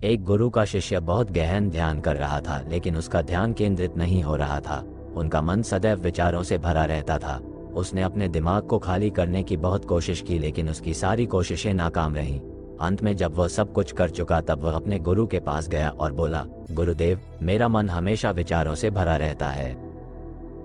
एक गुरु का शिष्य बहुत गहन ध्यान कर रहा था, लेकिन उसका ध्यान केंद्रित नहीं हो रहा था। उनका मन सदैव विचारों से भरा रहता था। उसने अपने दिमाग को खाली करने की बहुत कोशिश की, लेकिन उसकी सारी कोशिशें नाकाम रहीं। अंत में जब वह सब कुछ कर चुका, तब वह अपने गुरु के पास गया और बोला, गुरुदेव, मेरा मन हमेशा विचारों से भरा रहता है।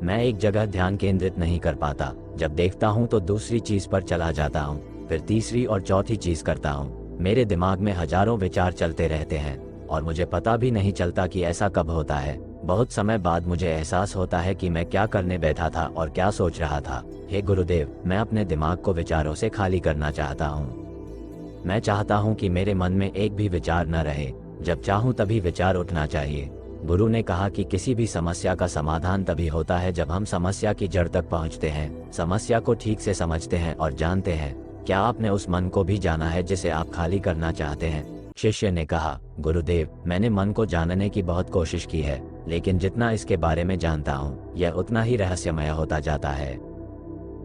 मैं एक जगह ध्यान केंद्रित नहीं कर पाता। जब देखता हूँ तो दूसरी चीज पर चला जाता हूँ, फिर तीसरी और चौथी चीज करता हूँ। मेरे दिमाग में हजारों विचार चलते रहते हैं और मुझे पता भी नहीं चलता कि ऐसा कब होता है। बहुत समय बाद मुझे एहसास होता है कि मैं क्या करने बैठा था और क्या सोच रहा था। हे गुरुदेव, मैं अपने दिमाग को विचारों से खाली करना चाहता हूँ। मैं चाहता हूँ कि मेरे मन में एक भी विचार न रहे। जब चाहूँ तभी विचार उठना चाहिए। गुरु ने कहा कि किसी भी समस्या का समाधान तभी होता है जब हम समस्या की जड़ तक पहुँचते हैं, समस्या को ठीक से समझते हैं और जानते हैं। क्या आपने उस मन को भी जाना है जिसे आप खाली करना चाहते हैं? शिष्य ने कहा, गुरुदेव, मैंने मन को जानने की बहुत कोशिश की है, लेकिन जितना इसके बारे में जानता हूँ, यह उतना ही रहस्यमय होता जाता है।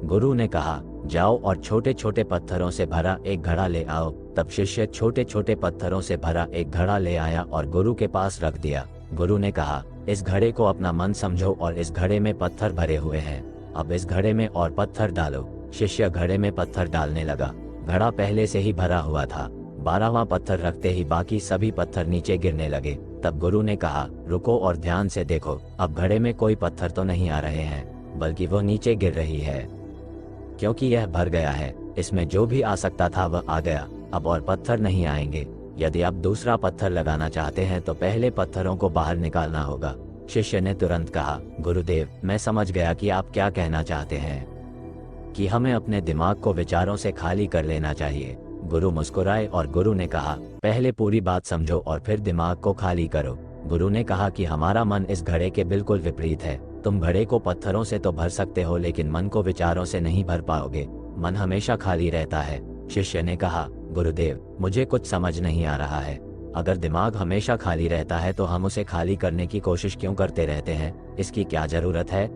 गुरु ने कहा, जाओ और छोटे छोटे पत्थरों से भरा एक घड़ा ले आओ। तब शिष्य छोटे छोटे पत्थरों से भरा एक घड़ा ले आया और गुरु के पास रख दिया। गुरु ने कहा, इस घड़े को अपना मन समझो और इस घड़े में पत्थर भरे हुए हैं। अब इस घड़े में और पत्थर डालो। शिष्य घड़े में पत्थर डालने लगा। घड़ा पहले से ही भरा हुआ था। 12वां पत्थर रखते ही बाकी सभी पत्थर नीचे गिरने लगे। तब गुरु ने कहा, रुको और ध्यान से देखो। अब घड़े में कोई पत्थर तो नहीं आ रहे हैं, बल्कि वो नीचे गिर रही है, क्योंकि यह भर गया है। इसमें जो भी आ सकता था वह आ गया। अब और पत्थर नहीं आएंगे। यदि आप दूसरा पत्थर लगाना चाहते हैं तो पहले पत्थरों को बाहर निकालना होगा। शिष्य ने तुरंत कहा, गुरुदेव, मैं समझ गया कि आप क्या कहना चाहते हैं, कि हमें अपने दिमाग को विचारों से खाली कर लेना चाहिए। गुरु मुस्कुराए और गुरु ने कहा, पहले पूरी बात समझो और फिर दिमाग को खाली करो। गुरु ने कहा कि हमारा मन इस घड़े के बिल्कुल विपरीत है। तुम घड़े को पत्थरों से तो भर सकते हो, लेकिन मन को विचारों से नहीं भर पाओगे। मन हमेशा खाली रहता है। शिष्य ने कहा, गुरुदेव, मुझे कुछ समझ नहीं आ रहा है। अगर दिमाग हमेशा खाली रहता है तो हम उसे खाली करने की कोशिश क्यों करते रहते हैं? इसकी क्या जरूरत है?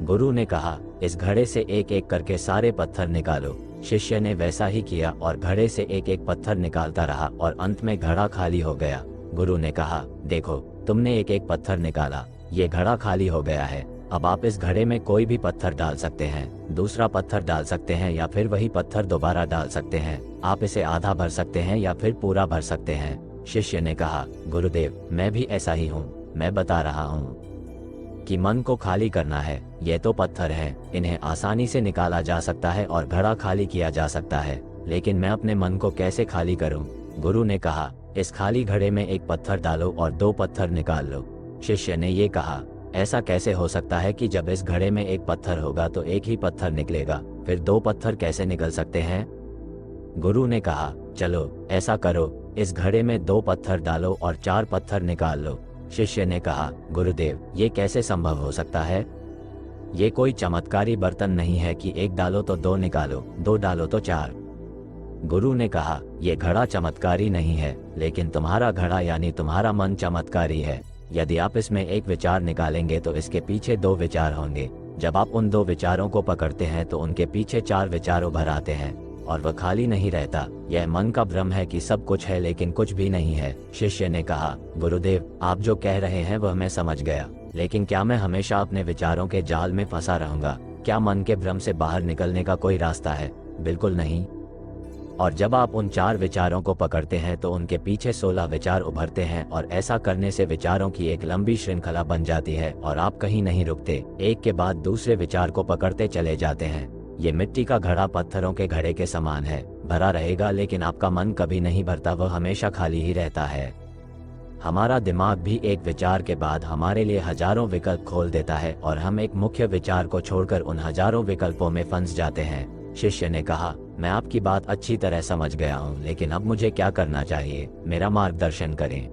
गुरु ने कहा, इस घड़े से एक एक करके सारे पत्थर निकालो। शिष्य ने वैसा ही किया और घड़े से एक एक पत्थर निकालता रहा और अंत में घड़ा खाली हो गया। गुरु ने कहा, देखो, तुमने एक एक पत्थर निकाला, ये घड़ा खाली हो गया है। अब आप इस घड़े में कोई भी पत्थर डाल सकते हैं, दूसरा पत्थर डाल सकते हैं या फिर वही पत्थर दोबारा डाल सकते हैं। आप इसे आधा भर सकते हैं या फिर पूरा भर सकते हैं। शिष्य ने कहा, गुरुदेव, मैं भी ऐसा ही हूँ। मैं बता रहा हूँ कि मन को खाली करना है। ये तो पत्थर हैं, इन्हें आसानी से निकाला जा सकता है और घड़ा खाली किया जा सकता है, लेकिन मैं अपने मन को कैसे खाली करूं? गुरु ने कहा, इस खाली घड़े में एक पत्थर डालो और 2 पत्थर निकाल लो। शिष्य ने ये कहा, ऐसा कैसे हो सकता है कि जब इस घड़े में एक पत्थर होगा तो एक ही पत्थर निकलेगा, फिर 2 पत्थर कैसे निकल सकते हैं? गुरु ने कहा, चलो ऐसा करो, इस घड़े में 2 पत्थर डालो और 4 पत्थर निकाल लो। शिष्य ने कहा, गुरुदेव, ये कैसे संभव हो सकता है? ये कोई चमत्कारी बर्तन नहीं है कि 1 डालो तो 2 निकालो, 2 डालो तो 4। गुरु ने कहा, ये घड़ा चमत्कारी नहीं है, लेकिन तुम्हारा घड़ा यानी तुम्हारा मन चमत्कारी है। यदि आप इसमें एक विचार निकालेंगे तो इसके पीछे 2 विचार होंगे। जब आप उन 2 विचारों को पकड़ते हैं तो उनके पीछे 4 विचार उभर आते हैं और वह खाली नहीं रहता। यह मन का भ्रम है कि सब कुछ है लेकिन कुछ भी नहीं है। शिष्य ने कहा, गुरुदेव, आप जो कह रहे हैं वह मैं समझ गया, लेकिन क्या मैं हमेशा अपने विचारों के जाल में फंसा रहूंगा? क्या मन के भ्रम से बाहर निकलने का कोई रास्ता है? बिल्कुल नहीं। और जब आप उन 4 विचारों को पकड़ते हैं तो उनके पीछे 16 विचार उभरते हैं और ऐसा करने से विचारों की एक लंबी श्रृंखला बन जाती है और आप कहीं नहीं रुकते, एक के बाद दूसरे विचार को पकड़ते चले जाते हैं। ये मिट्टी का घड़ा पत्थरों के घड़े के समान है, भरा रहेगा, लेकिन आपका मन कभी नहीं भरता, वह हमेशा खाली ही रहता है। हमारा दिमाग भी एक विचार के बाद हमारे लिए हजारों विकल्प खोल देता है और हम एक मुख्य विचार को छोड़कर उन हजारों विकल्पों में फंस जाते हैं। शिष्य ने कहा, मैं आपकी बात अच्छी तरह समझ गया हूँ, लेकिन अब मुझे क्या करना चाहिए? मेरा मार्गदर्शन करें।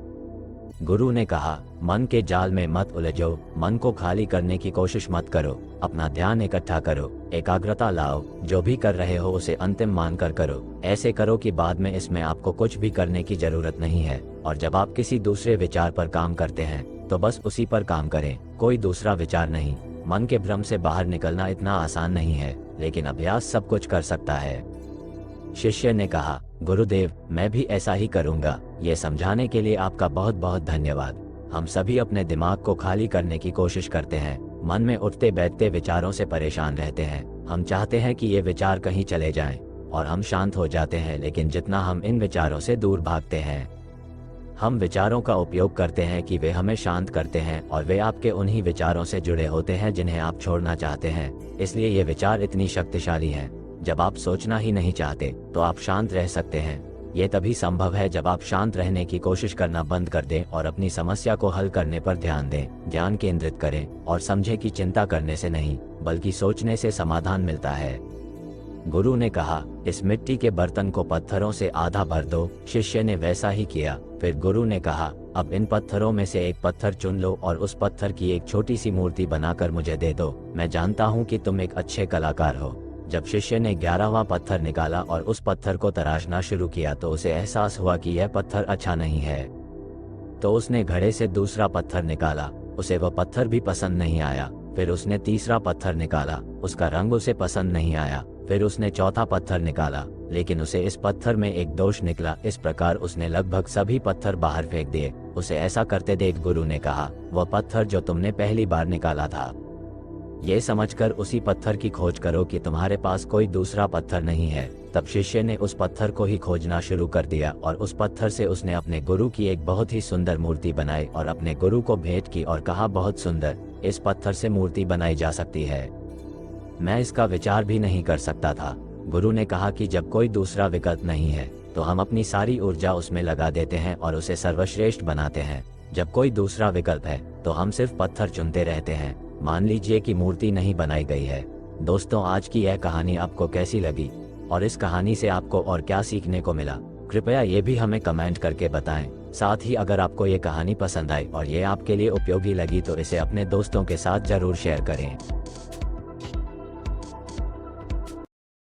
गुरु ने कहा, मन के जाल में मत उलझो, मन को खाली करने की कोशिश मत करो, अपना ध्यान इकट्ठा करो, एकाग्रता लाओ, जो भी कर रहे हो उसे अंतिम मानकर करो। ऐसे करो कि बाद में इसमें आपको कुछ भी करने की जरूरत नहीं है। और जब आप किसी दूसरे विचार पर काम करते हैं तो बस उसी पर काम करें, कोई दूसरा विचार नहीं। मन के भ्रम से बाहर निकलना इतना आसान नहीं है, लेकिन अभ्यास सब कुछ कर सकता है। शिष्य ने कहा, गुरुदेव, मैं भी ऐसा ही करूंगा। ये समझाने के लिए आपका बहुत बहुत धन्यवाद। हम सभी अपने दिमाग को खाली करने की कोशिश करते हैं, मन में उठते बैठते विचारों से परेशान रहते हैं। हम चाहते हैं कि ये विचार कहीं चले जाएं और हम शांत हो जाते हैं, लेकिन जितना हम इन विचारों से दूर भागते हैं, हम विचारों का उपयोग करते हैं कि वे हमें शांत करते हैं, और वे आपके उन्हीं विचारों से जुड़े होते हैं जिन्हें आप छोड़ना चाहते हैं। इसलिए ये विचार इतनी शक्तिशाली हैं। जब आप सोचना ही नहीं चाहते तो आप शांत रह सकते हैं। ये तभी संभव है जब आप शांत रहने की कोशिश करना बंद कर दें और अपनी समस्या को हल करने पर ध्यान दें, ध्यान केंद्रित करें और समझें कि चिंता करने से नहीं बल्कि सोचने से समाधान मिलता है। गुरु ने कहा, इस मिट्टी के बर्तन को पत्थरों से आधा भर दो। शिष्य ने वैसा ही किया। फिर गुरु ने कहा, अब इन पत्थरों में से एक पत्थर चुन लो और उस पत्थर की एक छोटी सी मूर्ति बनाकर मुझे दे दो। मैं जानता हूँ कि तुम एक अच्छे कलाकार हो। जब शिष्य ने 11वां पत्थर निकाला और उस पत्थर को तराशना शुरू किया तो उसे एहसास हुआ कि यह पत्थर अच्छा नहीं है। तो उसने घड़े से दूसरा पत्थर निकाला। उसे वह पत्थर भी पसंद नहीं आया। फिर उसने तीसरा पत्थर निकाला। उसका रंग उसे पसंद नहीं आया। फिर उसने चौथा पत्थर निकाला, लेकिन उसे इस पत्थर में एक दोष निकला। इस प्रकार उसने लगभग सभी पत्थर बाहर फेंक दिए। उसे ऐसा करते देख गुरु ने कहा, वह पत्थर जो तुमने पहली बार निकाला था, ये समझकर उसी पत्थर की खोज करो कि तुम्हारे पास कोई दूसरा पत्थर नहीं है। तब शिष्य ने उस पत्थर को ही खोजना शुरू कर दिया और उस पत्थर से उसने अपने गुरु की एक बहुत ही सुंदर मूर्ति बनाई और अपने गुरु को भेंट की और कहा, बहुत सुंदर, इस पत्थर से मूर्ति बनाई जा सकती है। मैं इसका विचार भी नहीं कर सकता था। गुरु ने कहा कि जब कोई दूसरा विकल्प नहीं है तो हम अपनी सारी ऊर्जा उसमें लगा देते हैं और उसे सर्वश्रेष्ठ बनाते हैं। जब कोई दूसरा विकल्प है तो हम सिर्फ पत्थर चुनते रहते हैं। मान लीजिए कि मूर्ति नहीं बनाई गई है। दोस्तों, आज की यह कहानी आपको कैसी लगी और इस कहानी से आपको और क्या सीखने को मिला, कृपया ये भी हमें कमेंट करके बताएं। साथ ही अगर आपको ये कहानी पसंद आई और ये आपके लिए उपयोगी लगी तो इसे अपने दोस्तों के साथ जरूर शेयर करें।